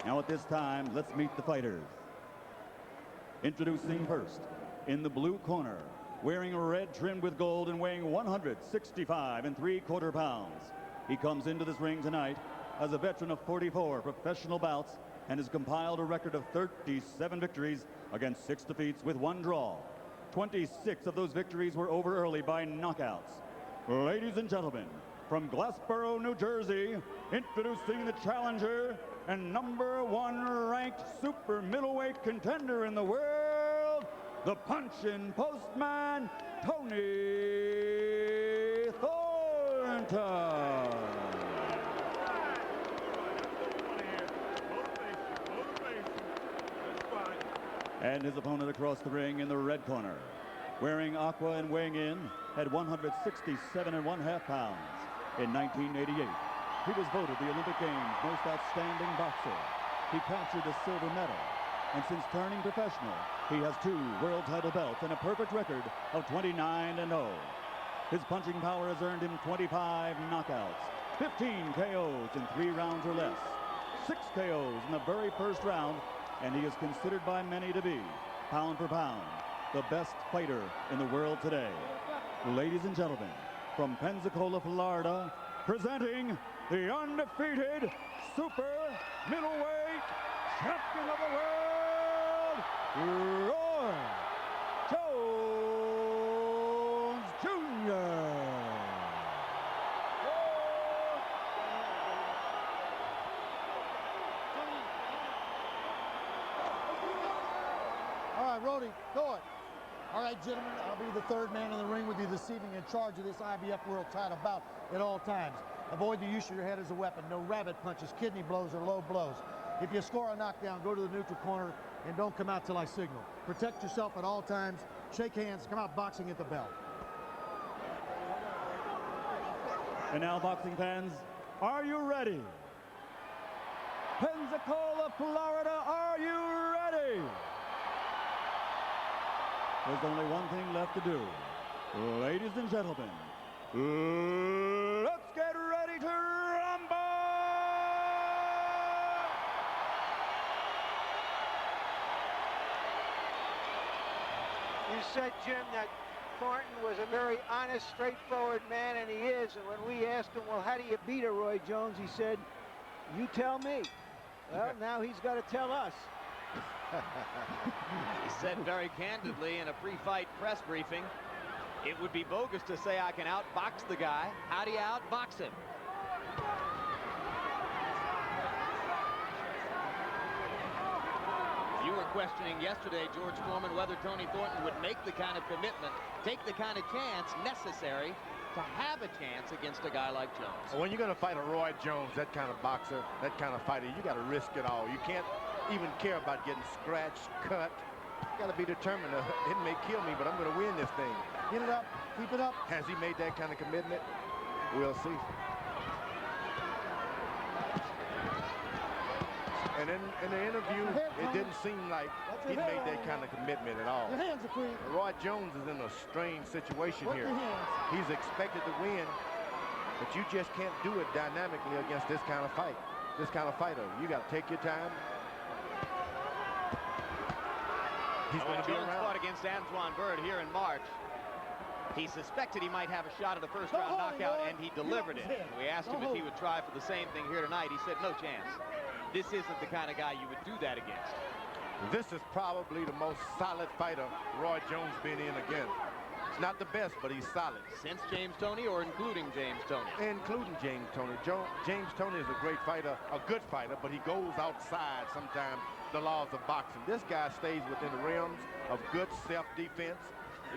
Now at this time, let's meet the fighters. Introducing first, in the blue corner, wearing red trimmed with gold and weighing 165 3/4 pounds. He comes into this ring tonight as a veteran of 44 professional bouts and has compiled a record of 37 victories against 6 defeats with 1 draw. 26 of those victories were over early by knockouts. Ladies and gentlemen, from Glassboro, New Jersey, introducing the challenger and #1 ranked super middleweight contender in the world, the punch-in postman, Tony Thornton. And his opponent across the ring in the red corner, wearing aqua and weighing in at 167 1/2 pounds. In 1988, he was voted the Olympic Games most outstanding boxer. He captured a silver medal, and since turning professional, he has 2 world title belts and a perfect record of 29-0. His punching power has earned him 25 knockouts, 15 KOs in 3 rounds or less, 6 KOs in the very first round, and he is considered by many to be, pound for pound, the best fighter in the world today. Ladies and gentlemen, from Pensacola, Florida, presenting the undefeated super middleweight champion of the world, Roy Jones Jr. All right, Rody, go it. All right, gentlemen, I'll be the 3rd man in the ring with you this evening in charge of this IBF World Title bout at all times. Avoid the use of your head as a weapon. No rabbit punches, kidney blows, or low blows. If you score a knockdown, go to the neutral corner and don't come out till I signal. Protect yourself at all times. Shake hands. Come out boxing at the bell. And now, boxing fans, are you ready? Pensacola, Florida, are you ready? There's only one thing left to do. Ladies and gentlemen, let's get ready to rumble! You said, Jim, that Thornton was a very honest, straightforward man, and he is. And when we asked him, well, how do you beat a Roy Jones? He said, you tell me. Well, now he's got to tell us. He said very candidly in a pre-fight press briefing, it would be bogus to say I can outbox the guy. How do you outbox him? You were questioning yesterday, George Foreman, whether Tony Thornton would make the kind of commitment, take the kind of chance necessary to have a chance against a guy like Jones. When you're going to fight a Roy Jones, that kind of boxer, that kind of fighter, you got to risk it all. You can't even care about getting scratched, cut. You got to be determined. It may kill me, but I'm going to win this thing. Get it up. Keep it up. Has he made that kind of commitment? We'll see. And in the interview, it didn't seem like he made that kind of commitment at all. Your hands are free. Roy Jones is in a strange situation here. He's expected to win, but you just can't do it dynamically against this kind of fight, this kind of fighter. You got to take your time. He's going to be Jones around. fought against Antoine Bird here in March. He suspected he might have a shot at a first-round knockout, and he delivered it. We asked him if he would try for the same thing here tonight. He said, no chance. This isn't the kind of guy you would do that against. This is probably the most solid fighter Roy Jones been in again. It's not the best, but he's solid. Since James Toney or including James Toney? Including James Toney. James Toney is a great fighter, a good fighter, but he goes outside sometimes the laws of boxing. This guy stays within the realms of good self-defense.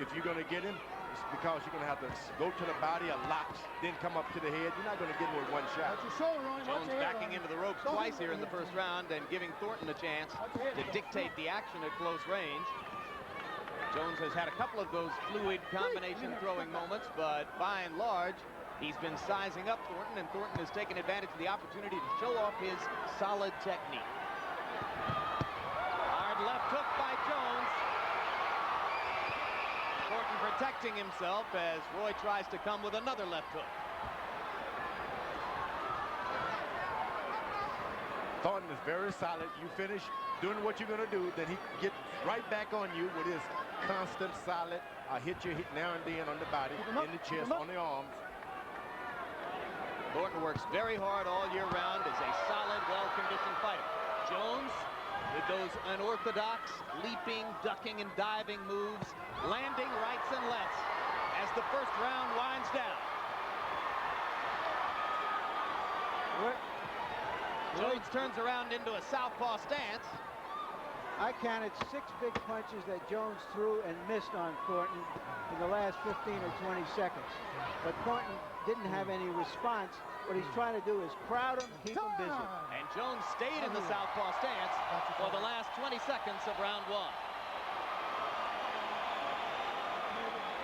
If you're going to get him, it's because you're going to have to go to the body a lot, then come up to the head. You're not going to get him with one shot. Jones backing into the ropes twice here in the first round and giving Thornton a chance to dictate the action at close range. Jones has had a couple of those fluid combination throwing moments, but by and large, he's been sizing up Thornton, and Thornton has taken advantage of the opportunity to show off his solid technique. Hard left hook by Jones. Thornton protecting himself as Roy tries to come with another left hook. Thornton is very solid. You finish doing what you're going to do, then he gets right back on you with his constant solid. I hit you now and then on the body, in the chest, on the arms. Thornton works very hard all year round, is a solid, well-conditioned fighter. Jones, with those unorthodox leaping, ducking, and diving moves, landing rights and lefts as the first round winds down. Jones turns around into a southpaw stance. I counted 6 big punches that Jones threw and missed on Thornton in the last 15 or 20 seconds. But Thornton didn't have any response. What he's trying to do is crowd him, keep him busy. And Jones stayed in the southpaw stance for the last 20 seconds of round 1.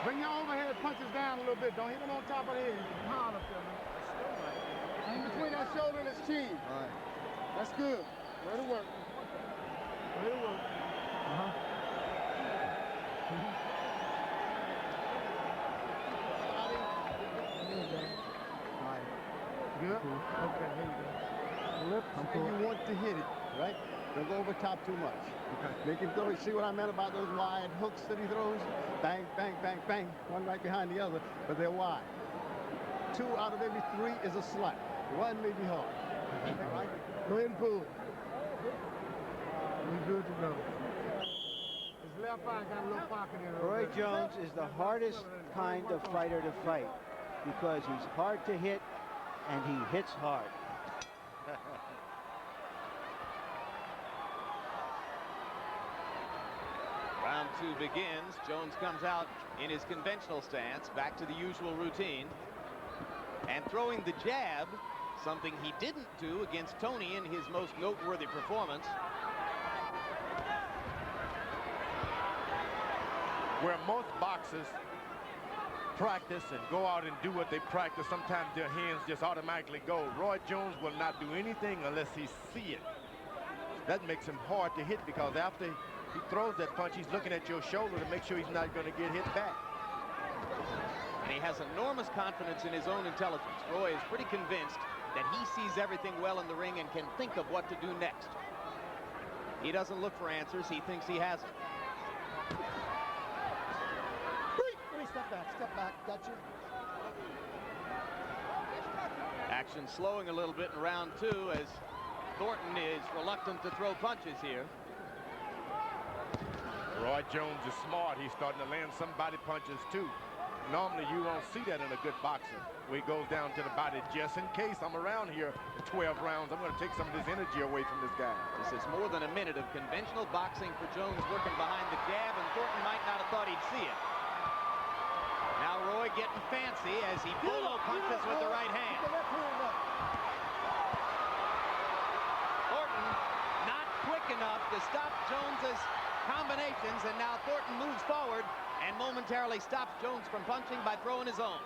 Bring your overhead punches down a little bit. Don't hit them on top of the head. Hard up there, man. In between that shoulder and his chin. All right. That's good. Way to work. Way to work. Good? Okay, here you go. Lips, and you want to hit it, right? Don't go over top too much. Okay. Make him throw. See what I meant about those wide hooks that he throws? Bang, bang, bang, bang. One right behind the other, but they're wide. 2 out of every 3 is a slap. 1 may be hard. Right? Go ahead and pull. He's good to go. His left eye got a little pocket in it. Roy Jones is the hardest kind of fighter to fight because he's hard to hit and he hits hard. Round 2 begins. Jones comes out in his conventional stance, back to the usual routine, and throwing the jab, something he didn't do against Tony in his most noteworthy performance. Where most boxers practice and go out and do what they practice, sometimes their hands just automatically go. Roy Jones will not do anything unless he see it. That makes him hard to hit because after he throws that punch, he's looking at your shoulder to make sure he's not going to get hit back. And he has enormous confidence in his own intelligence. Roy is pretty convinced that he sees everything well in the ring and can think of what to do next. He doesn't look for answers. He thinks he has them. Step back, got you. Action slowing a little bit in round 2 as Thornton is reluctant to throw punches here. Roy Jones is smart. He's starting to land some body punches too. Normally you won't see that in a good boxer, where he goes down to the body just in case I'm around here 12 rounds. I'm going to take some of this energy away from this guy. This is more than a minute of conventional boxing for Jones, working behind the jab, and Thornton might not have thought he'd see it. Now Roy getting fancy as he bolo punches with the right hand. Thornton not quick enough to stop Jones's combinations, and now Thornton moves forward and momentarily stops Jones from punching by throwing his own.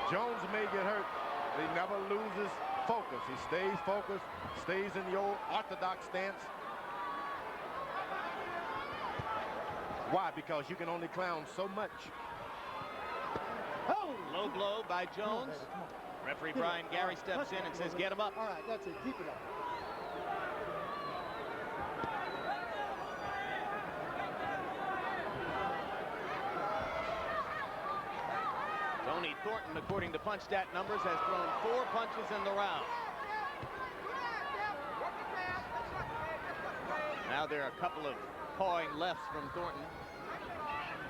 Jones may get hurt, but he never loses focus. He stays focused, stays in the old orthodox stance. Why? Because you can only clown so much. Oh! Low blow by Jones. Referee Brian Gary steps in and says, get him up. All right, that's it. Keep it up. Tony Thornton, according to punch stat numbers, has thrown 4 punches in the round. Now there are a couple of pawing lefts from Thornton.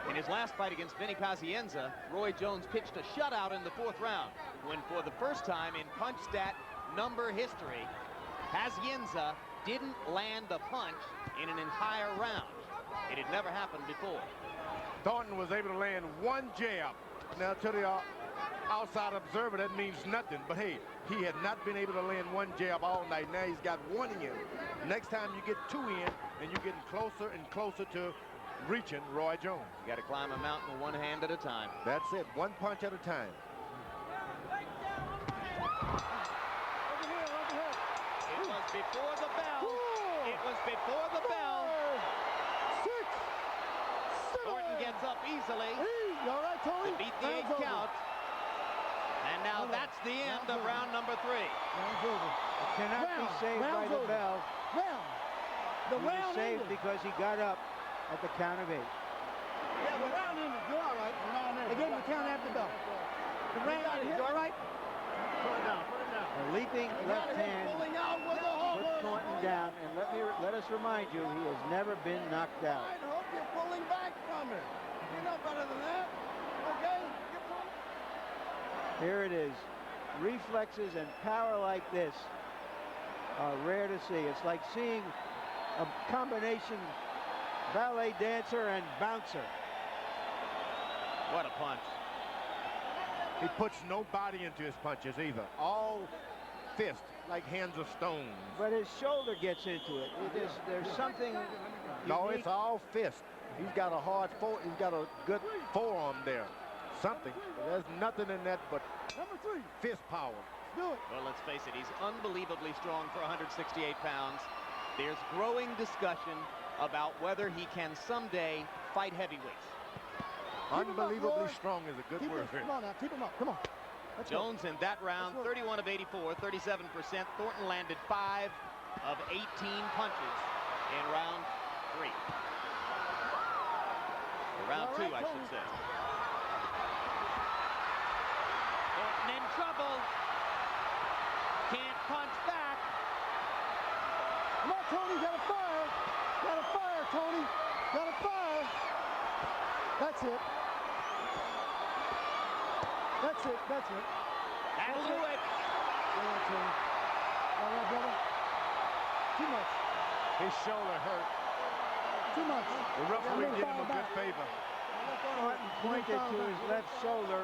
In his last fight against Vinny Pazienza, Roy Jones pitched a shutout in the 4th round, when for the first time in punch stat number history, Pazienza didn't land a punch in an entire round. It had never happened before. Thornton was able to land 1 jab. Now to the outside observer, that means nothing, but hey, he had not been able to land 1 jab all night. Now he's got 1 in. Next time you get 2 in, and you're getting closer and closer to reaching Roy Jones. You got to climb a mountain 1 hand at a time. That's it, 1 punch at a time. It was before the bell. It was before the bell. 6, 7. Thornton gets up easily All right, Tony. to beat the 8 count. And now that's the end of round number 3. Round's over. It cannot be saved by Round's the over. bell. Round. The He was round saved ended. because he got up at the count of 8. Yeah, the round ended. You're all right. The round ended. They gave him the count after the bell. The round ended. You all right? Put it down. Put it down. A leaping left hand Pulling out with the put Thornton down. And let us remind you, he has never been knocked out. I hope you're pulling back from it. You know better than that. Okay? You're pulling. Here it is. Reflexes and power like this are rare to see. It's like seeing a combination ballet dancer and bouncer. What a punch. He puts no body into his punches either. All fist, like hands of stone. But his shoulder gets into it. There's something No, unique. it's all fist. He's got a hard he's got a good forearm there. Something. There's nothing in that but Number 3. fist power. Do it. Well, let's face it, he's unbelievably strong for 168 pounds. There's growing discussion about whether he can someday fight heavyweights. Unbelievably strong is a good Keep word. him. Come on now. Keep him up. Come on. Let's go. Jones in that round, 31 of 84, 37%. Thornton landed 5 of 18 punches in round 3. Or round 2, I should say. Thornton in trouble. Can't punch back. Come on, Tony. Gotta fire. Gotta fire, Tony. Gotta fire. That's it. That's it. That's it. That'll do it. All right, Tony. All right, brother. Too much. His shoulder hurt. Too much. The referee did him a good favor. Thornton pointed to his left shoulder.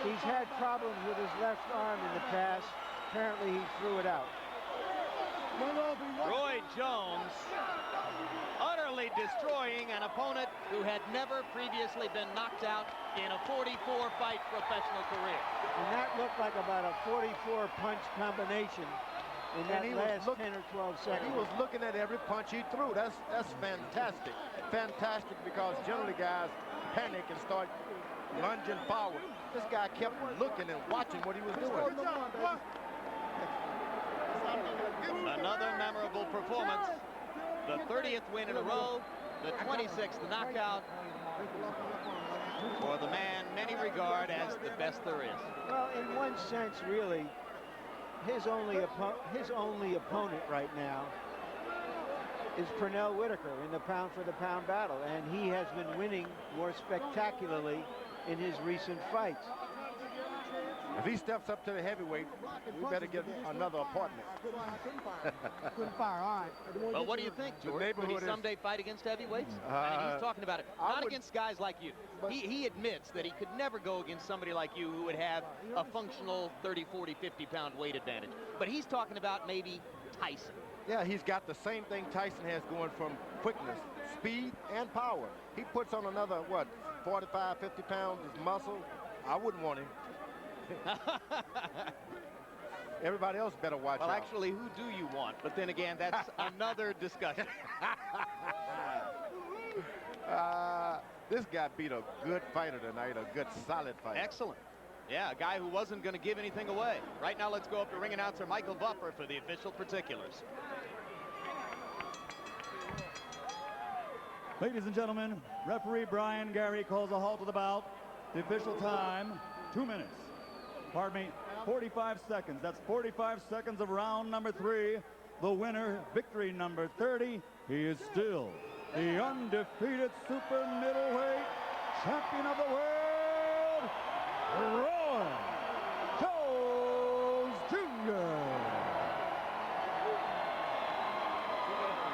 He's had problems with his left arm in the past. Apparently he threw it out. Roy Jones utterly destroying an opponent who had never previously been knocked out in a 44-fight professional career. And that looked like about a 44 punch combination in that last 10 or 12 seconds. He was looking at every punch he threw. That's fantastic. Fantastic, because generally guys panic and start lunging forward. This guy kept looking and watching what he was doing. Another memorable performance. The 30th win in a row, the 26th knockout for the man many regard as the best there is. Well, in one sense, really, his only opponent right now is Pernell Whitaker in the pound-for-the-pound battle, and he has been winning more spectacularly in his recent fights. If he steps up to the heavyweight, we better get another apartment. Couldn't fire. All right. Well, what do you think, George? Could he someday fight against heavyweights? I mean, he's talking about it. Not against guys like you. He admits that he could never go against somebody like you who would have a functional 30, 40, 50-pound weight advantage. But he's talking about maybe Tyson. Yeah, he's got the same thing Tyson has going from quickness, speed, and power. He puts on another, 45, 50 pounds of muscle. I wouldn't want him. Everybody else better watch out. Well, actually, who do you want? But then again, that's another discussion. This guy beat a good fighter tonight, a good solid fighter. Excellent. Yeah, a guy who wasn't going to give anything away. Right now, let's go up to ring announcer Michael Buffer for the official particulars. Ladies and gentlemen, referee Brian Gary calls a halt to the bout. The official time, 2 minutes. Pardon me, 45 seconds. That's 45 seconds of round number 3. The winner, victory number 30. He is still the undefeated super middleweight champion of the world,